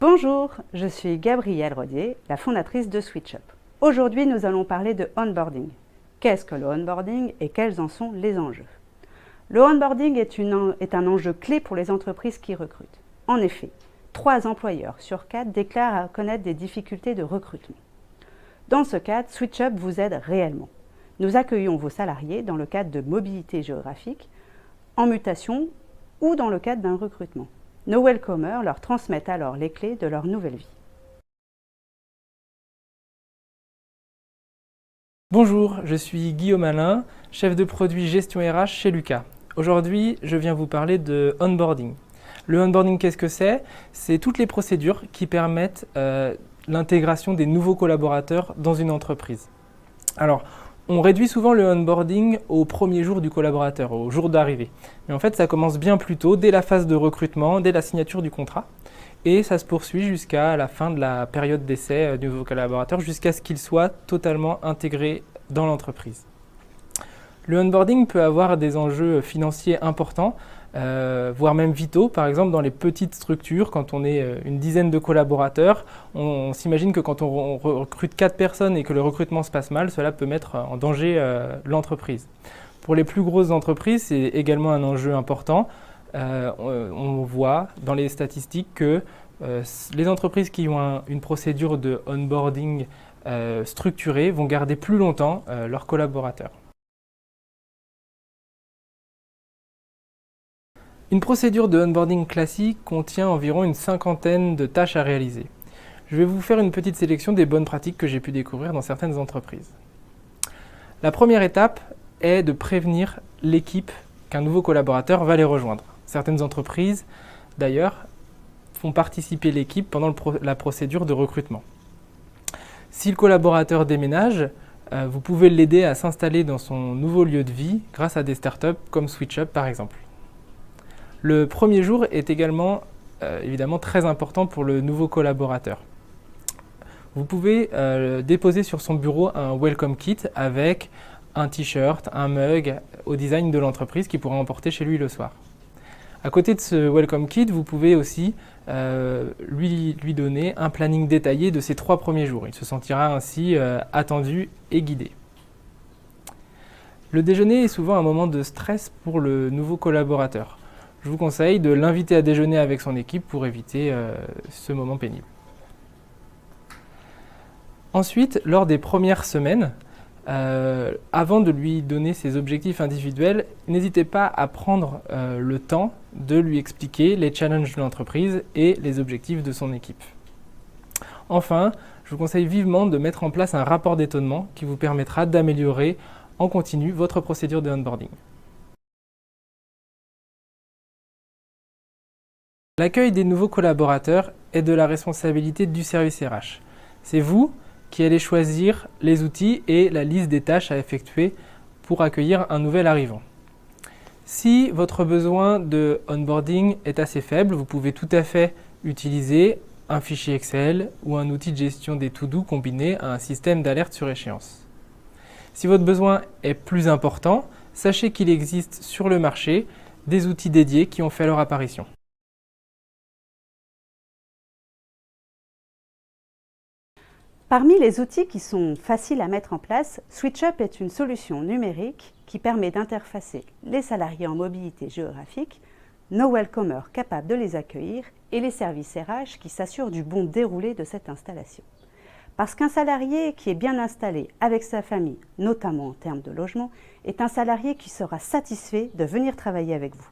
Bonjour, je suis Gabrielle Rodier, la fondatrice de SwitchUp. Aujourd'hui, nous allons parler de onboarding. Qu'est-ce que le onboarding et quels en sont les enjeux? Le onboarding est un enjeu clé pour les entreprises qui recrutent. En effet, 3 employeurs sur 4 déclarent connaître des difficultés de recrutement. Dans ce cadre, SwitchUp vous aide réellement. Nous accueillons vos salariés dans le cadre de mobilité géographique, en mutation ou dans le cadre d'un recrutement. Nos welcomers leur transmettent alors les clés de leur nouvelle vie. Bonjour, je suis Guillaume Alain, chef de produit gestion RH chez Lucas. Aujourd'hui, je viens vous parler de onboarding. Le onboarding, qu'est-ce que c'est? C'est toutes les procédures qui permettent l'intégration des nouveaux collaborateurs dans une entreprise. Alors, on réduit souvent le onboarding au premier jour du collaborateur, au jour d'arrivée. Mais en fait, ça commence bien plus tôt, dès la phase de recrutement, dès la signature du contrat. Et ça se poursuit jusqu'à la fin de la période d'essai du nouveau collaborateur, jusqu'à ce qu'il soit totalement intégré dans l'entreprise. Le onboarding peut avoir des enjeux financiers importants, voire même vitaux. Par exemple, dans les petites structures, quand on est une dizaine de collaborateurs, on s'imagine que quand on recrute 4 personnes et que le recrutement se passe mal, cela peut mettre en danger l'entreprise. Pour les plus grosses entreprises, c'est également un enjeu important. On voit dans les statistiques que les entreprises qui ont une procédure de onboarding structurée vont garder plus longtemps leurs collaborateurs. Une procédure de onboarding classique contient environ une cinquantaine de tâches à réaliser. Je vais vous faire une petite sélection des bonnes pratiques que j'ai pu découvrir dans certaines entreprises. La première étape est de prévenir l'équipe qu'un nouveau collaborateur va les rejoindre. Certaines entreprises, d'ailleurs, font participer l'équipe pendant la procédure de recrutement. Si le collaborateur déménage, vous pouvez l'aider à s'installer dans son nouveau lieu de vie grâce à des startups comme SwitchUp par exemple. Le premier jour est également évidemment très important pour le nouveau collaborateur. Vous pouvez déposer sur son bureau un welcome kit avec un t-shirt, un mug au design de l'entreprise qu'il pourra emporter chez lui le soir. À côté de ce welcome kit, vous pouvez aussi lui donner un planning détaillé de ses 3 premiers jours. Il se sentira ainsi attendu et guidé. Le déjeuner est souvent un moment de stress pour le nouveau collaborateur. Je vous conseille de l'inviter à déjeuner avec son équipe pour éviter ce moment pénible. Ensuite, lors des premières semaines, avant de lui donner ses objectifs individuels, n'hésitez pas à prendre le temps de lui expliquer les challenges de l'entreprise et les objectifs de son équipe. Enfin, je vous conseille vivement de mettre en place un rapport d'étonnement qui vous permettra d'améliorer en continu votre procédure de onboarding. L'accueil des nouveaux collaborateurs est de la responsabilité du service RH. C'est vous qui allez choisir les outils et la liste des tâches à effectuer pour accueillir un nouvel arrivant. Si votre besoin de onboarding est assez faible, vous pouvez tout à fait utiliser un fichier Excel ou un outil de gestion des to-do combiné à un système d'alerte sur échéance. Si votre besoin est plus important, sachez qu'il existe sur le marché des outils dédiés qui ont fait leur apparition. Parmi les outils qui sont faciles à mettre en place, SwitchUp est une solution numérique qui permet d'interfacer les salariés en mobilité géographique, nos welcomers capables de les accueillir et les services RH qui s'assurent du bon déroulé de cette installation. Parce qu'un salarié qui est bien installé avec sa famille, notamment en termes de logement, est un salarié qui sera satisfait de venir travailler avec vous.